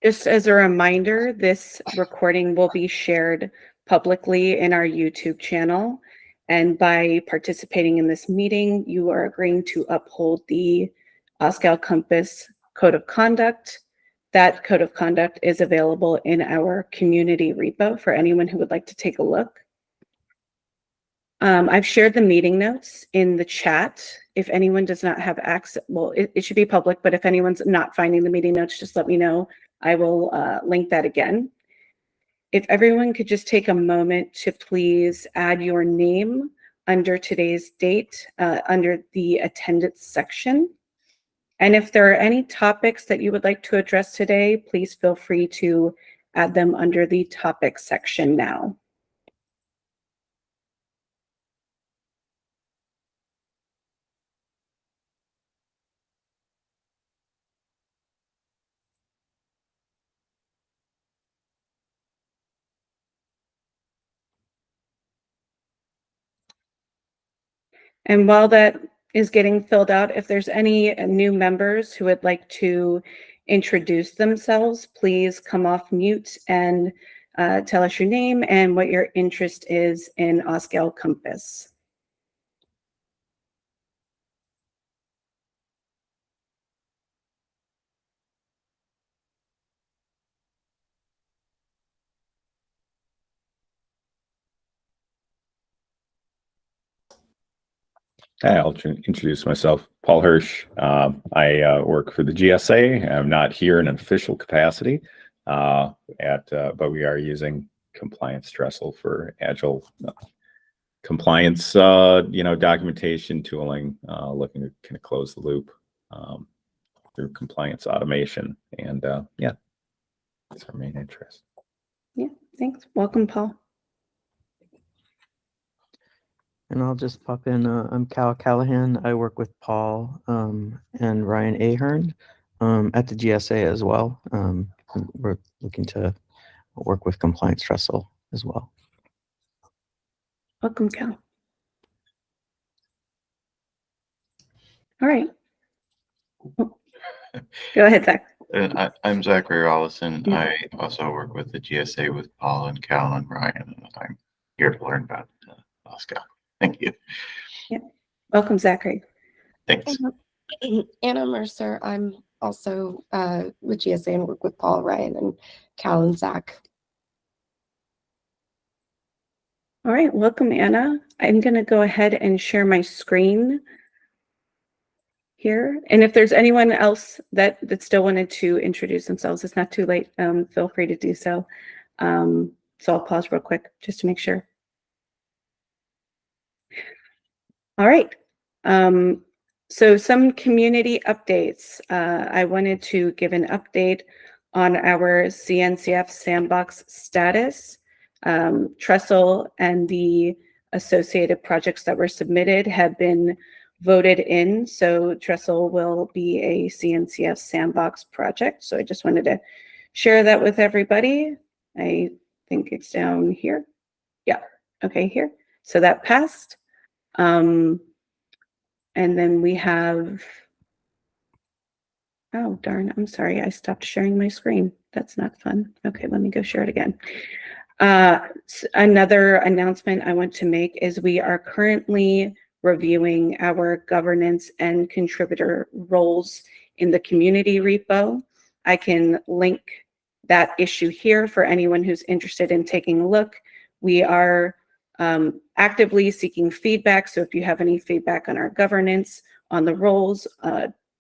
Just as a reminder, this recording will be shared publicly in our YouTube channel. And by participating in this meeting, you are agreeing to uphold the OSCAL-Compass Code of Conduct. That Code of Conduct is available in our community repo for anyone who would like to take a look. I've shared the meeting notes in the chat. If anyone does not have access, well, it should be public, but if anyone's not finding the meeting notes, just let me know. I will link that again. If everyone could just take a moment to please add your name under today's date, under the attendance section. And if there are any topics that you would like to address today, please feel free to add them under the topics section now. And while that is getting filled out, if there's any new members who would like to introduce themselves, please come off mute and tell us your name and what your interest is in OSCAL-Compass. Hi, I'll introduce myself, Paul Hirsch. I work for the GSA. I'm not here in an official capacity, but we are using Compliance Trestle for agile compliance, documentation tooling, looking to kind of close the loop through compliance automation. And yeah, that's our main interest. Yeah, thanks. Welcome, Paul. And I'll just pop in. I'm Cal Callahan. I work with Paul and Ryan Ahern at the GSA as well. We're looking to work with Compliance Trestle as well. Welcome, Cal. All right. Oh. Go ahead, Zach. I'm Zachary Allison. Yeah. I also work with the GSA with Paul and Cal and Ryan, and I'm here to learn about OSCAL. Thank you. Yeah. Welcome, Zachary. Thanks. Anna Mercer. I'm also with GSA and work with Paul, Ryan, and Cal and Zach. All right. Welcome, Anna. I'm going to go ahead and share my screen here. And if there's anyone else that still wanted to introduce themselves, it's not too late. Feel free to do so. So I'll pause real quick just to make sure. All right. So some community updates. I wanted to give an update on our CNCF sandbox status. Trestle and the associated projects that were submitted have been voted in. So Trestle will be a CNCF sandbox project. So I just wanted to share that with everybody. I think it's down here. Yeah. Okay, here. So that passed. And then we have, oh, darn, I'm sorry. I stopped sharing my screen. That's not fun. Okay, let me go share it again. Another announcement I want to make is we are currently reviewing our governance and contributor roles in the community repo. I can link that issue here for anyone who's interested in taking a look. We are actively seeking feedback. So if you have any feedback on our governance, on the roles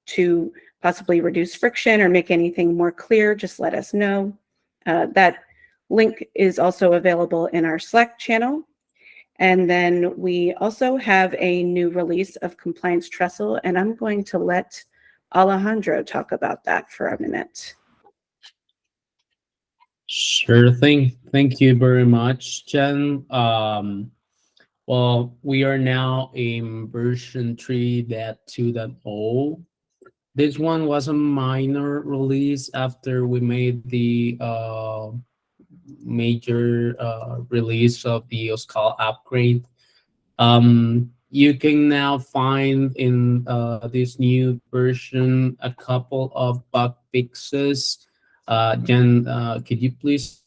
to possibly reduce friction or make anything more clear, just let us know. That link is also available in our Slack channel. And then we also have a new release of Compliance Trestle, and I'm going to let Alejandro talk about that for a minute. Sure thing. Thank you very much, Jen. Well, we are now in version 3.2.0. This one was a minor release after we made the major release of the OSCAL upgrade. You can now find in this new version a couple of bug fixes Jen, could you please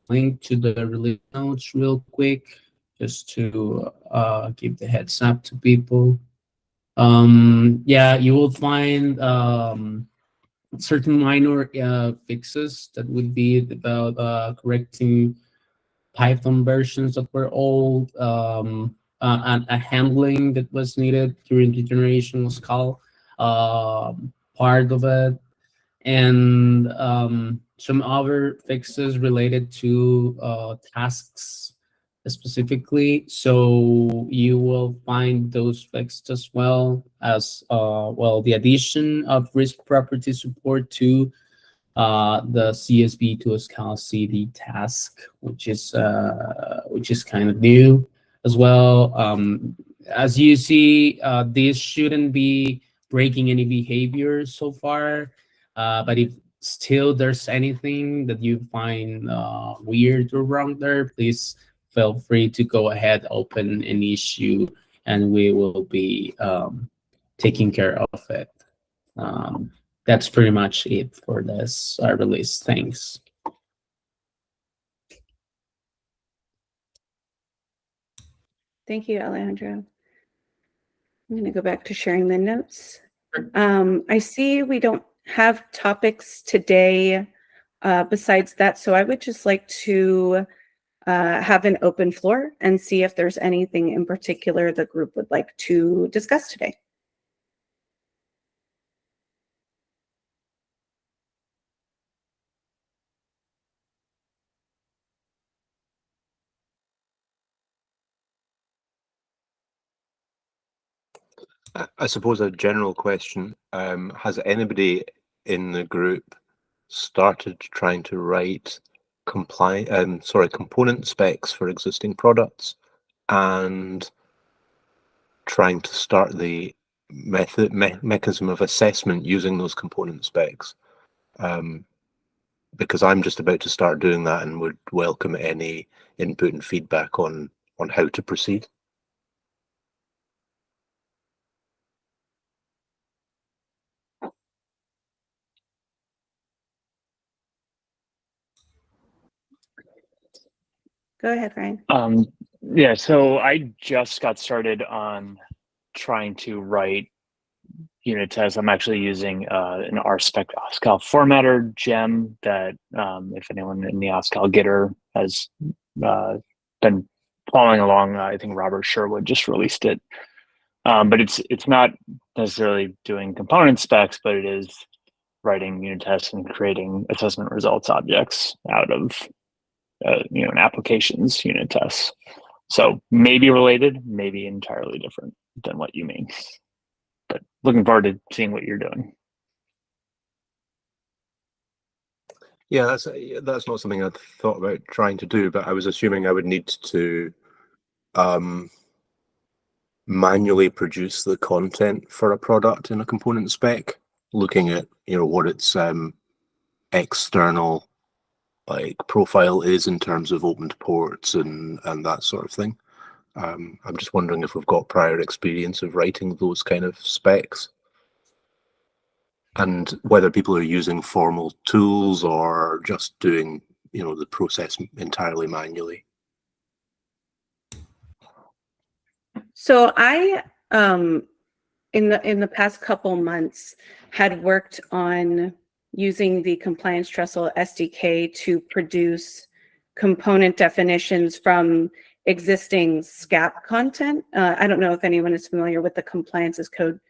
link to the release notes real quick, just to give the heads up to people? Yeah, you will find certain minor fixes that would be about correcting Python versions that were old, and a handling that was needed during the generational SCAL part of it, and some other fixes related to tasks specifically. So you will find those fixed, as well as the addition of risk property support to the CSV to OSCAL CD task, which is kind of new as well. As you see, this shouldn't be breaking any behavior so far, but if still there's anything that you find weird or wrong there, please feel free to go ahead, open an issue, and we will be taking care of it. That's pretty much it for this release. Thanks. Thank you, Alejandro. I'm going to go back to sharing the notes. I see we don't have topics today besides that, so I would just like to have an open floor and see if there's anything in particular the group would like to discuss today. I suppose a general question, has anybody in the group started trying to write component specs for existing products and trying to start the mechanism of assessment using those component specs? Because I'm just about to start doing that and would welcome any input and feedback on how to proceed. Go ahead, Ryan. Yeah, so I just got started on trying to write unit tests. I'm actually using an RSpec OSCAL formatter gem that, if anyone in the OSCAL Gitter has been following along, I think Robert Sherwood just released it. But it's not necessarily doing component specs, but it is writing unit tests and creating assessment results objects out of an application's unit tests. So maybe related, maybe entirely different than what you mean. But looking forward to seeing what you're doing. Yeah, that's not something I'd thought about trying to do, but I was assuming I would need to manually produce the content for a product in a component spec, looking at what its external profile is in terms of opened ports and that sort of thing. I'm just wondering if we've got prior experience of writing those kind of specs, and whether people are using formal tools or just doing the process entirely manually. So I, in the past couple months, had worked on using the Compliance Trestle SDK to produce component definitions from existing SCAP content. I don't know if anyone is familiar with the Compliance as Code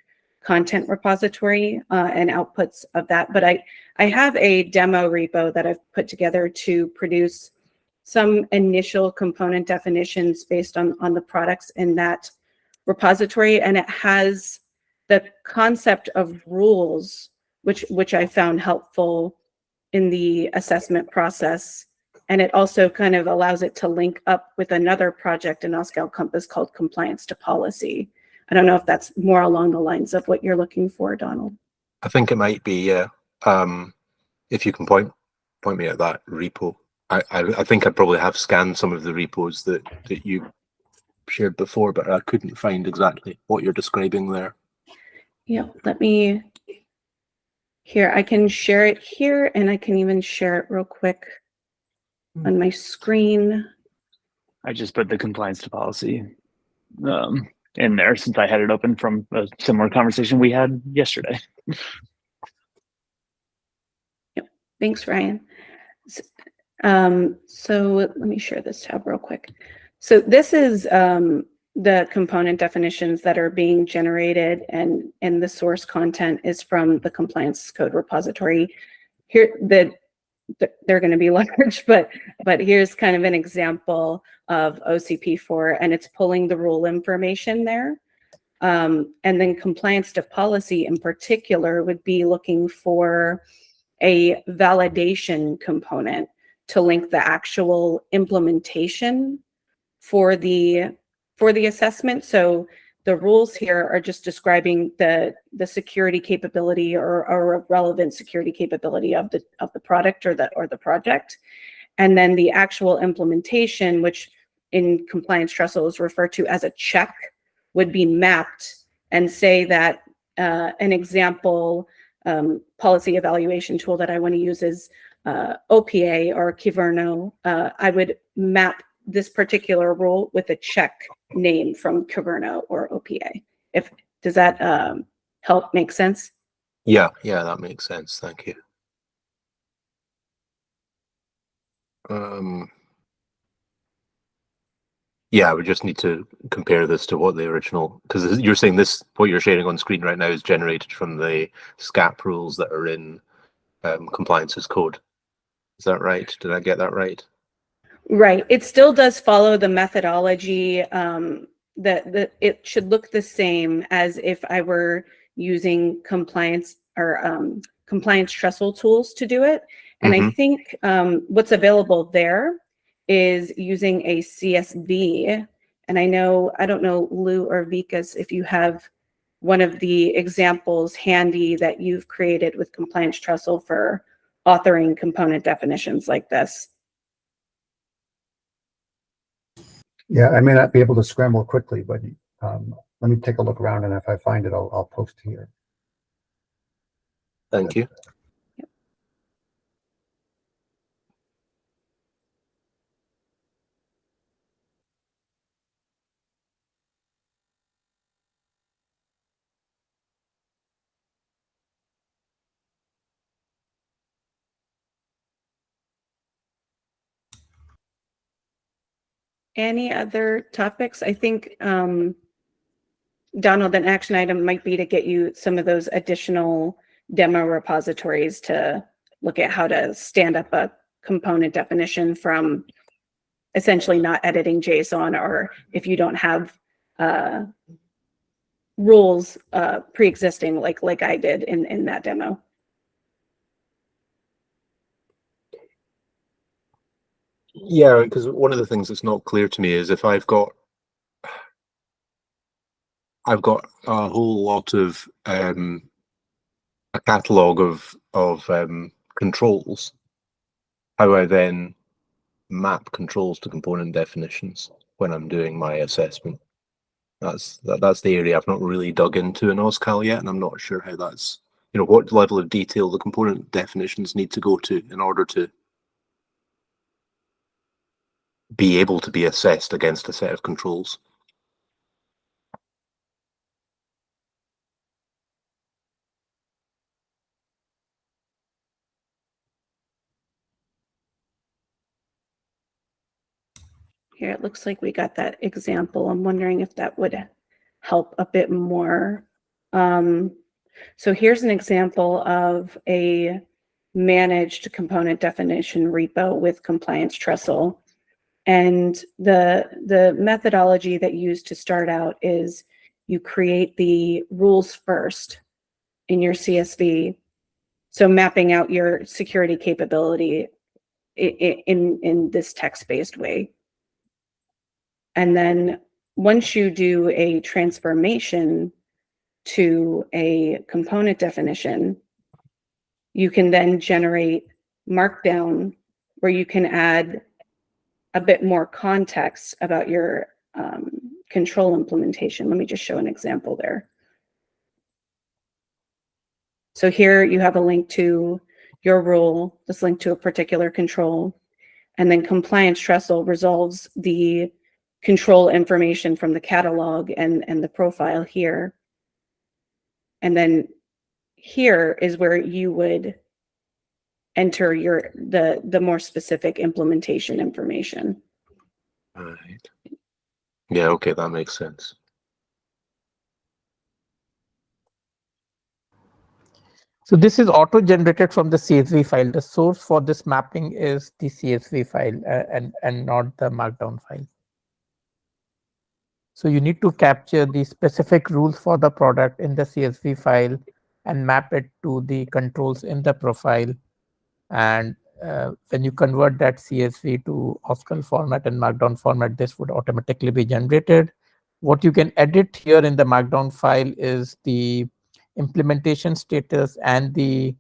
content repository and outputs of that, but I have a demo repo that I've put together to produce some initial component definitions based on the products in that repository, and it has the concept of rules, which I found helpful in the assessment process. And it also kind of allows it to link up with another project in OSCAL-Compass called Compliance to Policy. I don't know if that's more along the lines of what you're looking for, Donald. I think it might be, yeah. If you can point me at that repo. I think I probably have scanned some of the repos that you shared before, but I couldn't find exactly what you're describing there. Yeah, let me Here, I can share it here, and I can even share it real quick on my screen. I just put the compliance to policy in there since I had it open from a similar conversation we had yesterday. Thanks, Ryan. So let me share this tab real quick. So this is the component definitions that are being generated, and the source content is from the compliance code repository. Here, they're going to be large, but here's kind of an example of OCP4, and it's pulling the rule information there. And then compliance to policy in particular would be looking for a validation component to link the actual implementation for the assessment. So the rules here are just describing the security capability or a relevant security capability of the product or the project. And then the actual implementation, which in compliance Trestle is referred to as a check, would be mapped and say that an example policy evaluation tool that I want to use is OPA or Kyverno. I would map this particular rule with a check name from Kyverno or OPA. Does that help make sense? Yeah, that makes sense. Thank you. Yeah, we just need to compare this to what the original, because you're saying this, what you're sharing on screen right now is generated from the SCAP rules that are in compliances code. Is that right? Did I get that right? Right. It still does follow the methodology. That it should look the same as if I were using compliance or compliance Trestle tools to do it. And I think what's available there is using a CSV. And I don't know, Lou or Vikas, if you have one of the examples handy that you've created with compliance Trestle for authoring component definitions like this. Yeah, I may not be able to scramble quickly, but let me take a look around, and if I find it, I'll post here. Thank you. Any other topics? I think, Donald, an action item might be to get you some of those additional demo repositories to look at how to stand up a component definition from essentially not editing JSON, or if you don't have rules pre-existing like I did in that demo. Yeah, because one of the things that's not clear to me is if I've got a whole lot of a catalog of controls, how I then map controls to component definitions when I'm doing my assessment. That's the area I've not really dug into in OSCAL yet, and I'm not sure how that's, what level of detail the component definitions need to go to in order to be able to be assessed against a set of controls. Here, it looks like we got that example. I'm wondering if that would help a bit more. So here's an example of a managed component definition repo with compliance Trestle. And the methodology that you use to start out is you create the rules first in your CSV. So mapping out your security capability in this text-based way. And then once you do a transformation to a component definition, you can then generate Markdown where you can add a bit more context about your control implementation. Let me just show an example there. So here you have a link to your rule, this link to a particular control, and then compliance trestle resolves the control information from the catalog and the profile here. And then here is where you would enter the more specific implementation information. Right. Yeah, okay, that makes sense. So this is auto-generated from the CSV file. The source for this mapping is the CSV file and not the Markdown file. So you need to capture the specific rules for the product in the CSV file and map it to the controls in the profile. And when you convert that CSV to OSCAL format and Markdown format, this would automatically be generated. What you can edit here in the Markdown file is the implementation status and the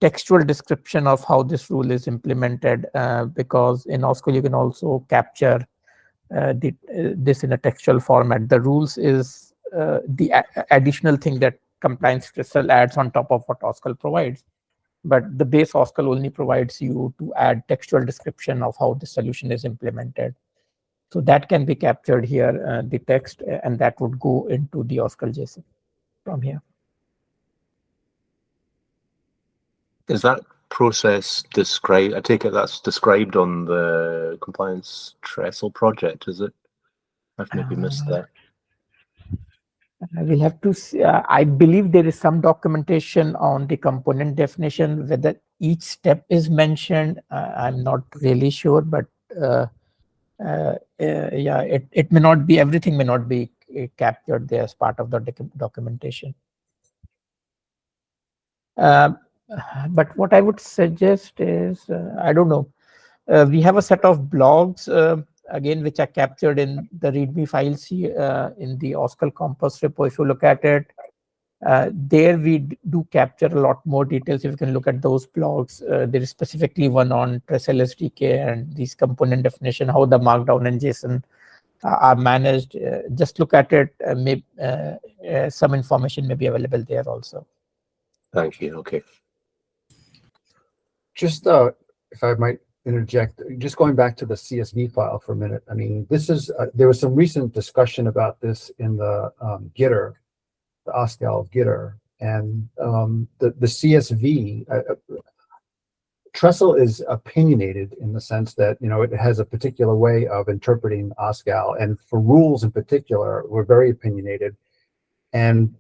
textual description of how this rule is implemented, because in OSCAL you can also capture this in a textual format. The rules is the additional thing that compliance trestle adds on top of what OSCAL provides. But the base OSCAL only provides you to add textual description of how the solution is implemented. So that can be captured here, the text, and that would go into the OSCAL JSON from here. Is that process described? I take it that's described on the compliance trestle project, is it? I've maybe missed that. We'll have to see. I believe there is some documentation on the component definition. Whether each step is mentioned, I'm not really sure, but yeah, it may not be, everything may not be captured there as part of the documentation. But what I would suggest is, I don't know, we have a set of blogs, again, which are captured in the README files here, in the OSCAL-Compass repo. If you look at it, there we do capture a lot more details. If you can look at those blogs, there is specifically one on Trestle SDK and these component definition, how the Markdown and JSON are managed. Just look at it. Some information may be available there also. Thank you. Okay. Just if I might interject, just going back to the CSV file for a minute. I mean, this is there was some recent discussion about this in the Gitter, the OSCAL Gitter, and the CSV. Trestle is opinionated in the sense that, you know, it has a particular way of interpreting OSCAL, and for rules in particular, we're very opinionated. And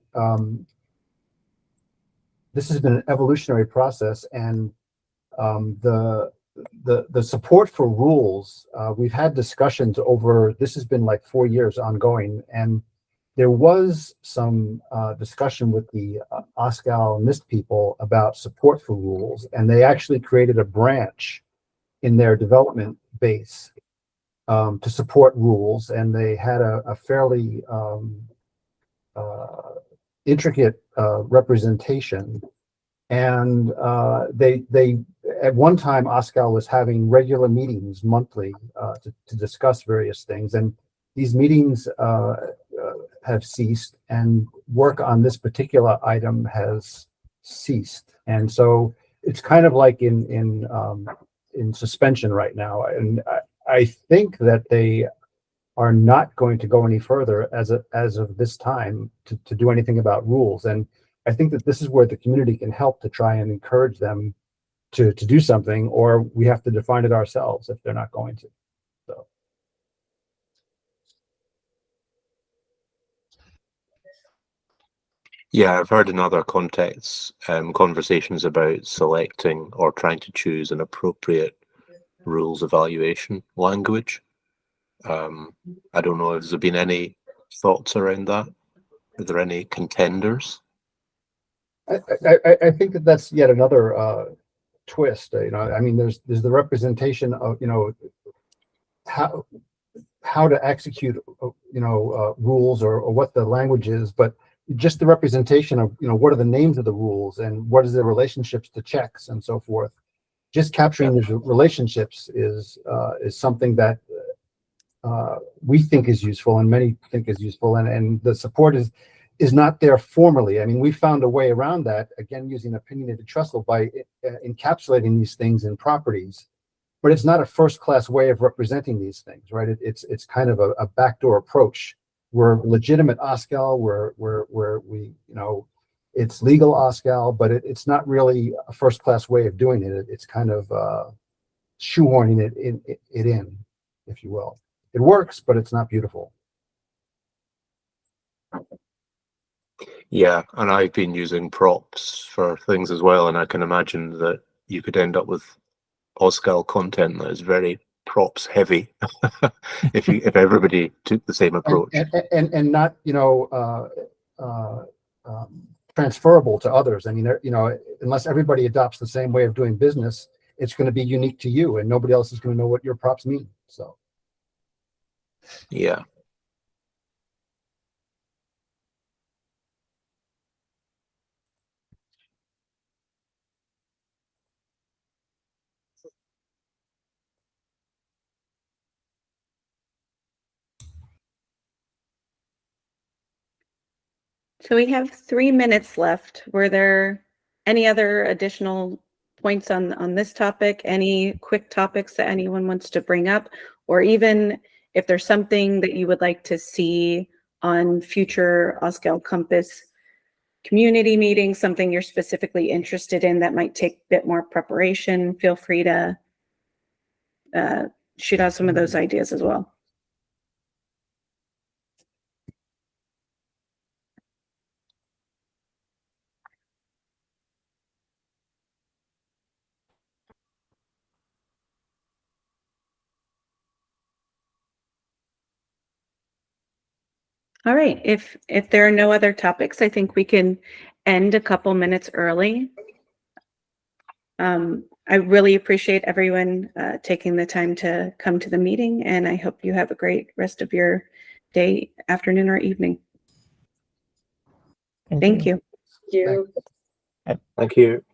this has been an evolutionary process, and the support for rules, we've had discussions over, this has been like 4 years ongoing, and there was some discussion with the OSCAL NIST people about support for rules, and they actually created a branch in their development base to support rules, and they had a fairly intricate representation. And they at one time, OSCAL was having regular meetings monthly to discuss various things, and these meetings have ceased, and work on this particular item has ceased. And so it's kind of like in suspension right now. And I think that they are not going to go any further as of this time to do anything about rules. And I think that this is where the community can help to try and encourage them to do something, or we have to define it ourselves if they're not going to. So. Yeah, I've heard in other contexts conversations about selecting or trying to choose an appropriate rules evaluation language. I don't know, has there been any thoughts around that? Are there any contenders? I think that that's yet another twist. You know, I mean, there's the representation of, you know, how to execute, you know, rules or what the language is, but just the representation of, you know, what are the names of the rules and what is the relationships to checks and so forth. Just capturing the relationships is something that we think is useful and many think is useful, and the support is is not there formally. I mean, we found a way around that, again, using opinionated trust by encapsulating these things in properties, but it's not a first-class way of representing these things, right? It's kind of a backdoor approach. We're legitimate OSCAL, where we, it's legal OSCAL, but it's not really a first-class way of doing it. It's kind of shoehorning it in, if you will. It works, but it's not beautiful. Yeah, and I've been using props for things as well, and I can imagine that you could end up with OSCAL content that is very props heavy if everybody took the same approach and not transferable to others. I mean, unless everybody adopts the same way of doing business, it's going to be unique to you, and nobody else is going to know what your props mean. So yeah. So we have 3 minutes left. Were there any other additional points on this topic? Any quick topics that anyone wants to bring up? Or even if there's something that you would like to see on future OSCAL-Compass community meetings, something you're specifically interested in that might take a bit more preparation, feel free to shoot out some of those ideas as well. All right, if there are no other topics, I think we can end a couple minutes early. I really appreciate everyone taking the time to come to the meeting, and I hope you have a great rest of your day, afternoon, or evening. Thank you. You. Thank you.